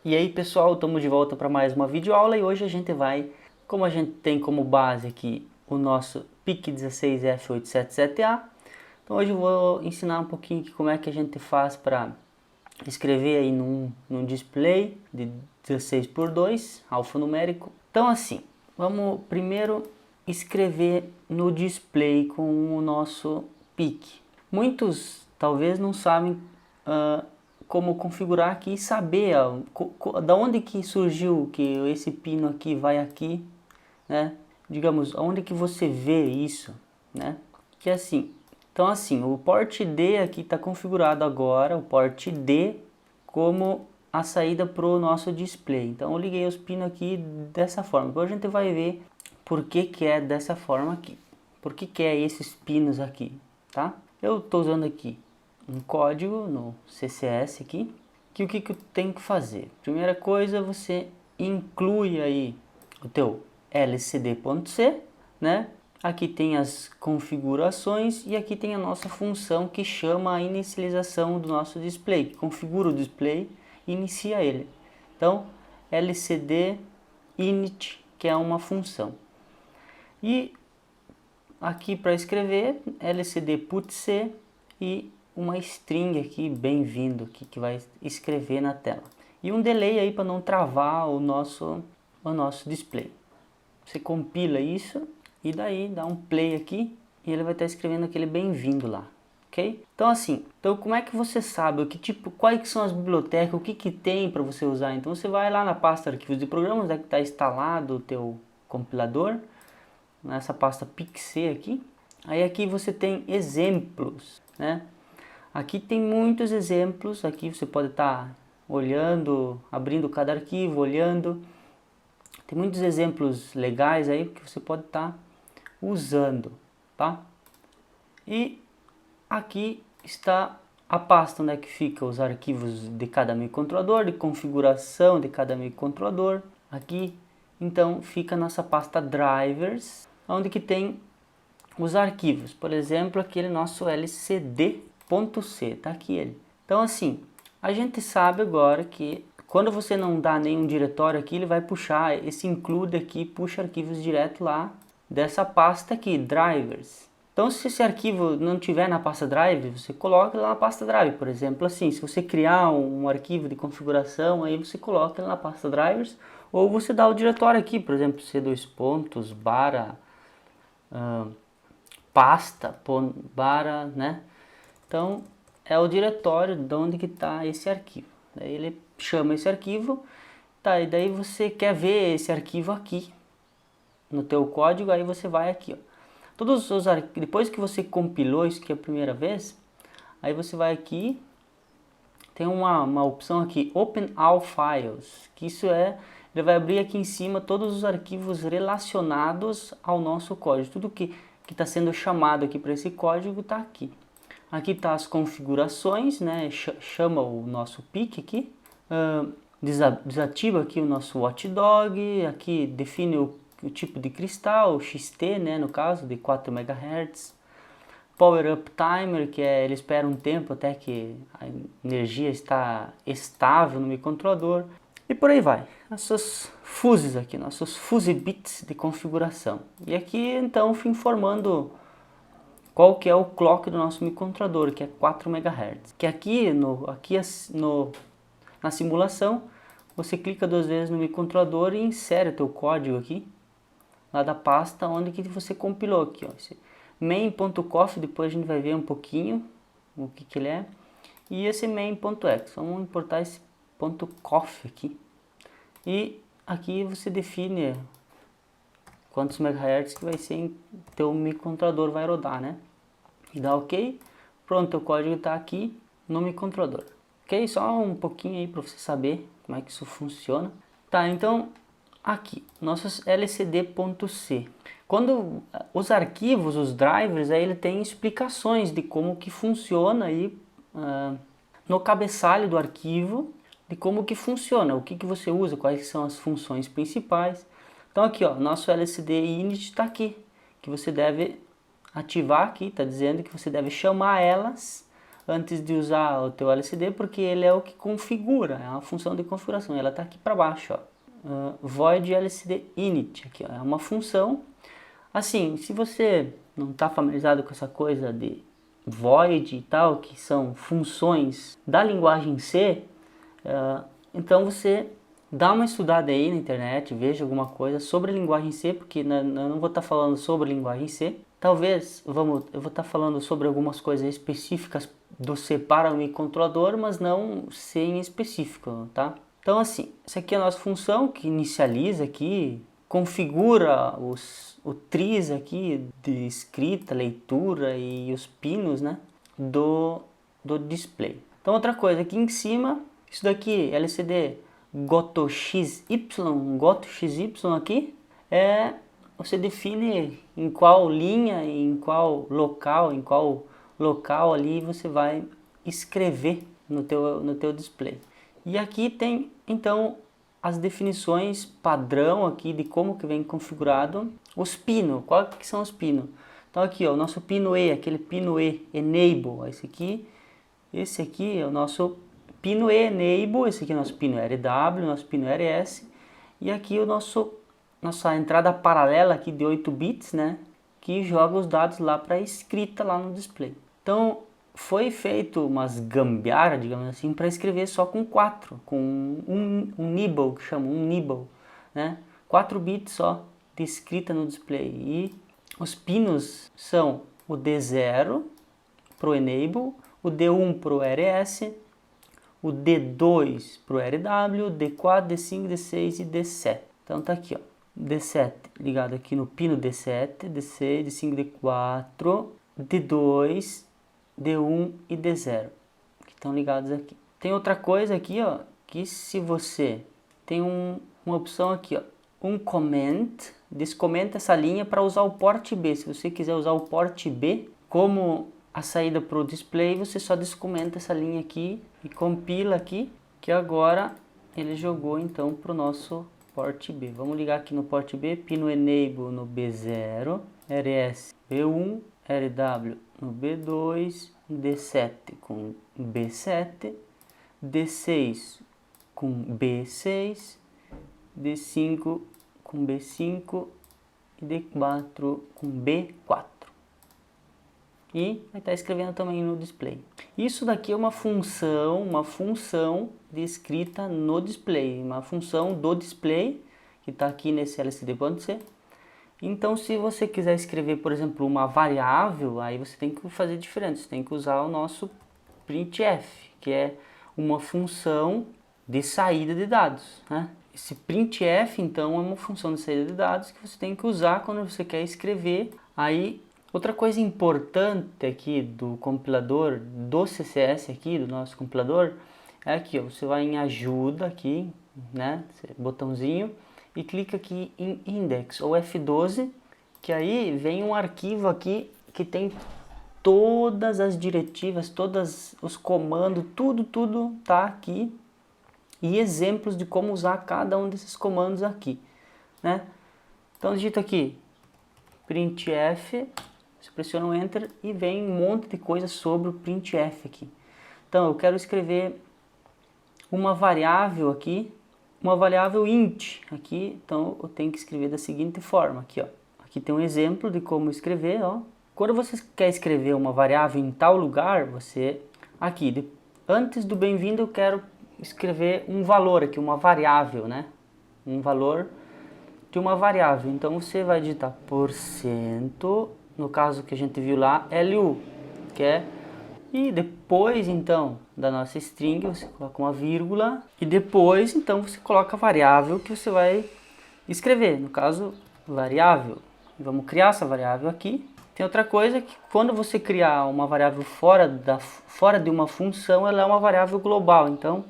E aí pessoal, estamos de volta para mais uma videoaula e hoje a gente vai, como a gente tem como base aqui o nosso PIC16F877A, então hoje eu vou ensinar um pouquinho como é que a gente faz para escrever aí num display de 16:2, alfanumérico. Então assim, vamos primeiro escrever no display com o nosso PIC. Muitos talvez não sabem como configurar aqui e saber da onde que surgiu que esse pino aqui vai aqui, né? Digamos, onde que você vê isso, né? Que é assim. Então assim, o port D aqui está configurado agora, o port D como a saída para o nosso display. Então eu liguei os pinos aqui dessa forma. Depois a gente vai ver por que é dessa forma aqui. Por que é esses pinos aqui, tá? Eu estou usando aqui um código no CSS aqui, que o que eu tenho que fazer? Primeira coisa, você inclui aí o teu lcd.c, né? Aqui tem as configurações e aqui tem a nossa função que chama a inicialização do nosso display, que configura o display e inicia ele. Então, lcd init, que é uma função. E aqui para escrever, lcd_putc e uma string aqui, bem-vindo, que vai escrever na tela. E um delay aí para não travar o nosso display. Você compila isso e daí dá um play aqui e ele vai estar escrevendo aquele bem-vindo lá, ok? Então assim, como é que você sabe quais são as bibliotecas, o que tem para você usar? Então você vai lá na pasta arquivos de programas, onde está instalado o teu compilador, nessa pasta PIC-C aqui. Aí aqui você tem exemplos, né? Aqui tem muitos exemplos, aqui você pode estar olhando, abrindo cada arquivo, olhando. Tem muitos exemplos legais aí que você pode estar usando, tá? E aqui está a pasta onde é que fica os arquivos de cada microcontrolador, de configuração de cada microcontrolador. Aqui, então, fica a nossa pasta drivers, onde que tem os arquivos. Por exemplo, aquele nosso lcd.c, tá aqui ele. Então, assim, a gente sabe agora que quando você não dá nenhum diretório aqui, ele vai puxar, esse include aqui, puxa arquivos direto lá dessa pasta aqui, drivers. Então, se esse arquivo não tiver na pasta drive, você coloca ele na pasta drive, por exemplo, assim, se você criar um arquivo de configuração, aí você coloca ele na pasta drivers, ou você dá o diretório aqui, por exemplo, c2 pontos, barra, pasta, barra, né? Então, é o diretório de onde que está esse arquivo. Daí ele chama esse arquivo, tá, e daí você quer ver esse arquivo aqui no teu código, aí você vai aqui, ó. Todos os arquivos, depois que você compilou isso aqui a primeira vez, aí você vai aqui, tem uma opção aqui, Open All Files, que isso é, ele vai abrir aqui em cima todos os arquivos relacionados ao nosso código, tudo que está sendo chamado aqui para esse código está aqui. Aqui está as configurações, né? Chama o nosso PIC aqui, desativa aqui o nosso watchdog, aqui define o tipo de cristal, o XT, né? No caso, de 4 MHz. Power Up Timer, que é ele espera um tempo até que a energia está estável no microcontrolador. E por aí vai, nossos fuses aqui, nossos fuse bits de configuração. E aqui então fui informando qual que é o clock do nosso microcontrolador, que é 4 MHz. Que na simulação, você clica 2 vezes no microcontrolador e insere o teu código aqui, lá da pasta onde que você compilou aqui, ó. Esse main.cof, depois a gente vai ver um pouquinho o que ele é. E esse main.x, vamos importar esse .cof aqui. E aqui você define quantos megahertz que vai ser teu microcontrolador vai rodar, né? E dá OK. Pronto, o código está aqui no microcontrolador. Ok? Só um pouquinho aí para você saber como é que isso funciona. Tá, então aqui, nossos lcd.c. Quando os arquivos, os drivers, aí ele tem explicações de como que funciona aí no cabeçalho do arquivo, de como que funciona, o que você usa, quais são as funções principais. Então aqui, ó, nosso lcd init está aqui, que você deve ativar aqui, está dizendo que você deve chamar elas antes de usar o teu LCD, porque ele é o que configura, é uma função de configuração, ela está aqui para baixo, ó. Void LCD init, aqui, ó, é uma função. Assim, se você não está familiarizado com essa coisa de void e tal, que são funções da linguagem C, então você dá uma estudada aí na internet, veja alguma coisa sobre a linguagem C, porque eu não vou estar falando sobre a linguagem C. Talvez eu vou estar falando sobre algumas coisas específicas do C para o microcontrolador, mas não C em específico, tá? Então assim, essa aqui é a nossa função que inicializa aqui, configura o tris aqui de escrita, leitura e os pinos, né, do display. Então outra coisa, aqui em cima, isso daqui, LCD GotoXY, GotoXY aqui, você define em qual linha, em qual local ali você vai escrever no teu display. E aqui tem então as definições padrão aqui de como que vem configurado os pinos. Qual que são os pinos? Então aqui, ó, o nosso pino E, aquele pino E Enable, esse aqui é o nosso pino E Enable, esse aqui é o nosso pino RW, nosso pino RS, e aqui o nossa entrada paralela aqui de 8 bits, né, que joga os dados lá para escrita lá no display. Então foi feito umas gambiarra, digamos assim, para escrever só com 4, com um nibble, que chama um nibble, né, 4 bits só de escrita no display. E os pinos são o D0 para o Enable, o D1 para o RS, o D2 para o RW, D4, D5, D6 e D7. Então tá aqui, ó, D7 ligado aqui no pino D7, D6, D5, D4, D2, D1 e D0, que estão ligados aqui. Tem outra coisa aqui, ó, que se você tem uma opção aqui, ó, um comment, descomenta essa linha para usar o port B. Se você quiser usar o port B como a saída para o display, você só descomenta essa linha aqui e compila aqui, que agora ele jogou então para o nosso port B. Vamos ligar aqui no port B, pino Enable no B0, RS B1, RW no B2, D7 com B7, D6 com B6, D5 com B5 e D4 com B4. E vai estar escrevendo também no display. Isso daqui é uma função de escrita no display, uma função do display que está aqui nesse LCD.C. Então, se você quiser escrever, por exemplo, uma variável, aí você tem que fazer diferente. Você tem que usar o nosso printf, que é uma função de saída de dados, né? Esse printf, então, é uma função de saída de dados que você tem que usar quando você quer escrever. Aí, outra coisa importante aqui do compilador, do CCS aqui, do nosso compilador, é aqui, ó, você vai em ajuda aqui, né, botãozinho, e clica aqui em index ou F12, que aí vem um arquivo aqui que tem todas as diretivas, todos os comandos, tudo tá aqui, e exemplos de como usar cada um desses comandos aqui, né? Então digita aqui printf, você pressiona o enter e vem um monte de coisa sobre o printf aqui. Então eu quero escrever uma variável aqui, uma variável int aqui, então eu tenho que escrever da seguinte forma aqui, ó. Aqui tem um exemplo de como escrever, ó. Quando você quer escrever uma variável em tal lugar, você aqui, antes do bem-vindo eu quero escrever um valor aqui, uma variável, né? Um valor de uma variável. Então você vai digitar %, no caso que a gente viu lá, LU, que é, e depois então da nossa string você coloca uma vírgula e depois então você coloca a variável que você vai escrever, no caso variável. Vamos criar essa variável aqui. Tem outra coisa que quando você criar uma variável fora de uma função, ela é uma variável global. Então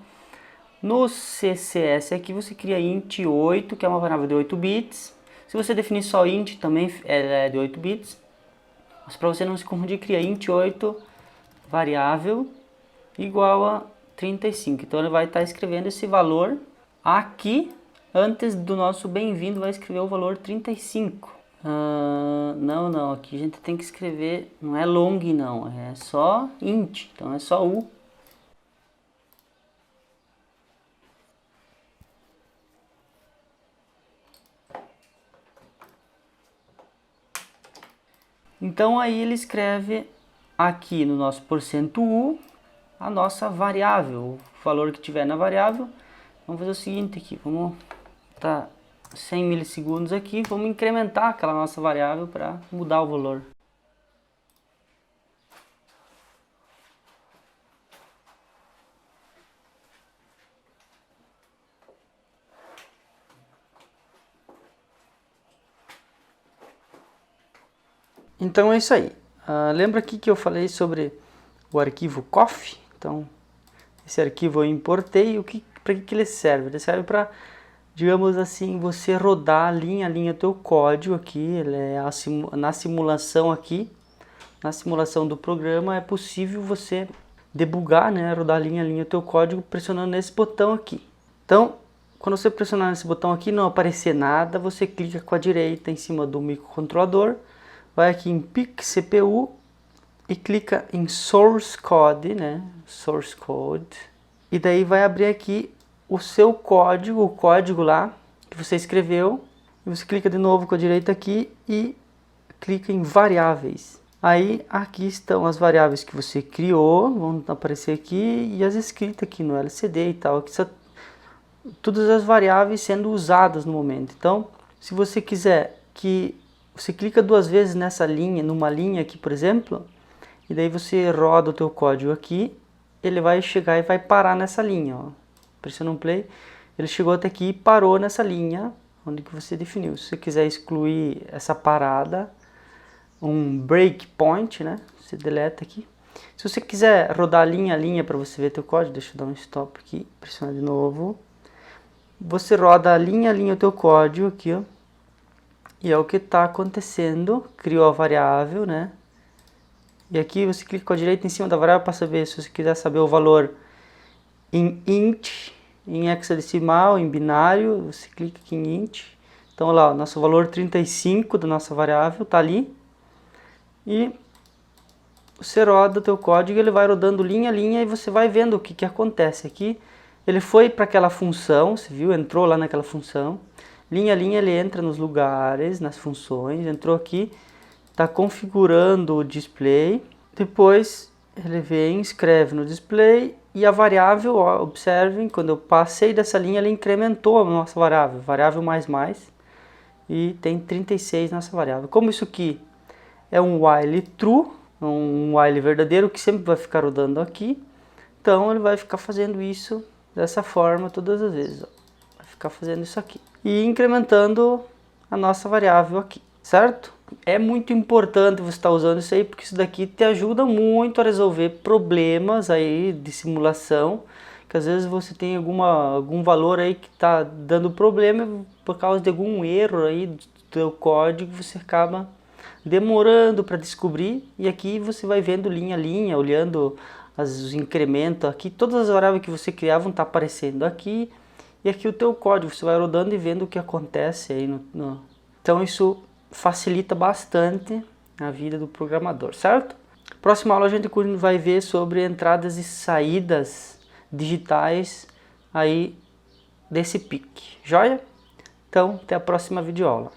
no CCS aqui você cria int8, que é uma variável de 8 bits. Se você definir só int também ela é de 8 bits. Mas para você não se confundir, cria int8 variável igual a 35. Então ele vai estar escrevendo esse valor aqui, antes do nosso bem-vindo vai escrever o valor 35. Não, aqui a gente tem que escrever, não é long não, é só int, então é só U. Então aí ele escreve aqui no nosso %u a nossa variável, o valor que tiver na variável. Vamos fazer o seguinte aqui, vamos tá 100 milissegundos aqui, vamos incrementar aquela nossa variável para mudar o valor. Então é isso aí. Lembra aqui que eu falei sobre o arquivo coff? Então, esse arquivo eu importei. Para que ele serve? Ele serve para, digamos assim, você rodar linha a linha teu código aqui. Ele é na simulação aqui, na simulação do programa, é possível você debugar, né, rodar linha a linha teu código pressionando nesse botão aqui. Então, quando você pressionar nesse botão aqui, não aparecer nada, você clica com a direita em cima do microcontrolador, vai aqui em Pick CPU e clica em Source Code, né? Source Code. E daí vai abrir aqui o seu código, o código lá que você escreveu. E você clica de novo com a direita aqui e clica em variáveis. Aí aqui estão as variáveis que você criou, vão aparecer aqui, e as escritas aqui no LCD e tal. Aqui são todas as variáveis sendo usadas no momento. Então, se você quiser que você clica 2 vezes nessa linha, numa linha aqui, por exemplo, e daí você roda o teu código aqui, ele vai chegar e vai parar nessa linha, ó. Pressiona um play, ele chegou até aqui e parou nessa linha onde que você definiu. Se você quiser excluir essa parada, um breakpoint, né? Você deleta aqui. Se você quiser rodar linha a linha para você ver teu código, deixa eu dar um stop aqui, pressionar de novo. Você roda linha a linha o teu código aqui, ó. E é o que está acontecendo, criou a variável, né? E aqui você clica com a direita em cima da variável para saber, se você quiser saber o valor em int, em hexadecimal, em binário, você clica aqui em int. Então lá, o nosso valor 35 da nossa variável está ali. E você roda o teu código, ele vai rodando linha a linha e você vai vendo o que acontece aqui. Ele foi para aquela função, você viu? Entrou lá naquela função. Linha a linha ele entra nos lugares, nas funções, entrou aqui, está configurando o display, depois ele vem, escreve no display e a variável, ó, observem, quando eu passei dessa linha ele incrementou a nossa variável mais, e tem 36 nessa variável. Como isso aqui é um while true, um while verdadeiro que sempre vai ficar rodando aqui, então ele vai ficar fazendo isso dessa forma todas as vezes, ó. Vai ficar fazendo isso aqui e incrementando a nossa variável aqui, certo? É muito importante você estar usando isso aí, porque isso daqui te ajuda muito a resolver problemas aí de simulação, que às vezes você tem algum valor aí que está dando problema por causa de algum erro aí do teu código, você acaba demorando para descobrir, e aqui você vai vendo linha a linha, olhando os incrementos aqui, todas as variáveis que você criava vão estar aparecendo aqui. E aqui o teu código, você vai rodando e vendo o que acontece aí Então isso facilita bastante a vida do programador, certo? Próxima aula a gente vai ver sobre entradas e saídas digitais aí desse PIC, joia? Então até a próxima videoaula.